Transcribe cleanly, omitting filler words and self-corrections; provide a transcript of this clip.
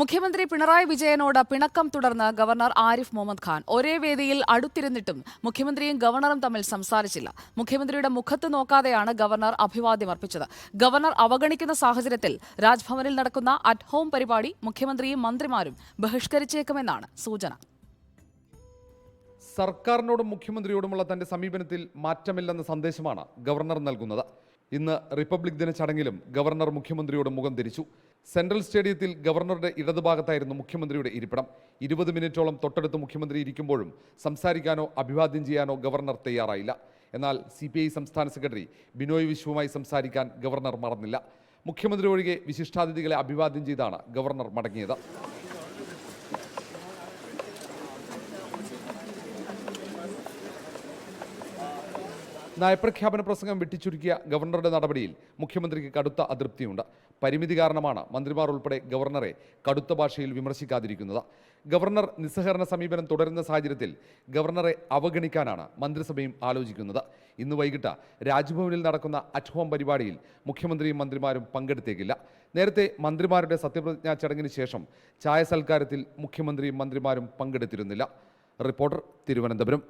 മുഖ്യമന്ത്രി പിണറായി വിജയനോട് പിണക്കം തുടർന്ന് ഗവർണർ ആരിഫ് മുഹമ്മദ് ഖാൻ ഒരേ വേദിയിൽ അടുത്തിരുന്നിട്ടും മുഖ്യമന്ത്രിയും ഗവർണറും തമ്മിൽ സംസാരിച്ചില്ല. മുഖ്യമന്ത്രിയുടെ മുഖത്ത് നോക്കാതെയാണ് ഗവർണർ അഭിവാദ്യം അർപ്പിച്ചത്. ഗവർണർ അവഗണിക്കുന്ന സാഹചര്യത്തിൽ രാജ്ഭവനിൽ നടക്കുന്ന അറ്റ് ഹോം പരിപാടി മുഖ്യമന്ത്രിയും മന്ത്രിമാരും ബഹിഷ്കരിച്ചേക്കുമെന്നാണ് സൂചന. സർക്കാരിനോടും മുഖ്യമന്ത്രിയോടുമുള്ള തന്റെ സമീപനത്തിൽ മാറ്റമില്ലെന്ന സന്ദേശമാണ് ഗവർണർ നൽകുന്നത്. ഇന്ന് റിപ്പബ്ലിക് ദിന ചടങ്ങിലും ഗവർണർ മുഖ്യമന്ത്രിയോട് മുഖം തിരിച്ചു. സെൻട്രൽ സ്റ്റേഡിയത്തിൽ ഗവർണറുടെ ഇടതുഭാഗത്തായിരുന്നു മുഖ്യമന്ത്രിയുടെ ഇരിപ്പിടം. 20 മിനിറ്റോളം തൊട്ടടുത്ത് മുഖ്യമന്ത്രി ഇരിക്കുമ്പോഴും സംസാരിക്കാനോ അഭിവാദ്യം ചെയ്യാനോ ഗവർണർ തയ്യാറായില്ല. എന്നാൽ CPI സംസ്ഥാന സെക്രട്ടറി ബിനോയ് വിശ്വവുമായി സംസാരിക്കാൻ ഗവർണർ മറന്നില്ല. മുഖ്യമന്ത്രി ഒഴികെ വിശിഷ്ടാതിഥികളെ അഭിവാദ്യം ചെയ്താണ് ഗവർണർ മടങ്ങിയത്. നയപ്രഖ്യാപന പ്രസംഗം വെട്ടിച്ചുരുക്കിയ ഗവർണറുടെ നടപടിയിൽ മുഖ്യമന്ത്രിക്ക് കടുത്ത അതൃപ്തിയുണ്ട്. പരിമിതി കാരണമാണ് മന്ത്രിമാർ ഉൾപ്പെടെ ഗവർണറെ കടുത്ത ഭാഷയിൽ വിമർശിക്കാതിരിക്കുന്നത്. ഗവർണർ നിസ്സഹകരണ സമീപനം തുടരുന്ന സാഹചര്യത്തിൽ ഗവർണറെ അവഗണിക്കാനാണ് മന്ത്രിസഭയും ആലോചിക്കുന്നത്. ഇന്ന് വൈകിട്ട് രാജ്ഭവനിൽ നടക്കുന്ന അറ്റ് ഹോം പരിപാടിയിൽ മുഖ്യമന്ത്രിയും മന്ത്രിമാരും പങ്കെടുത്തേക്കില്ല. നേരത്തെ മന്ത്രിമാരുടെ സത്യപ്രതിജ്ഞാ ചടങ്ങിന് ശേഷം ചായ സൽക്കാരത്തിൽ മുഖ്യമന്ത്രിയും മന്ത്രിമാരും പങ്കെടുത്തിരുന്നില്ല. റിപ്പോർട്ടർ, തിരുവനന്തപുരം.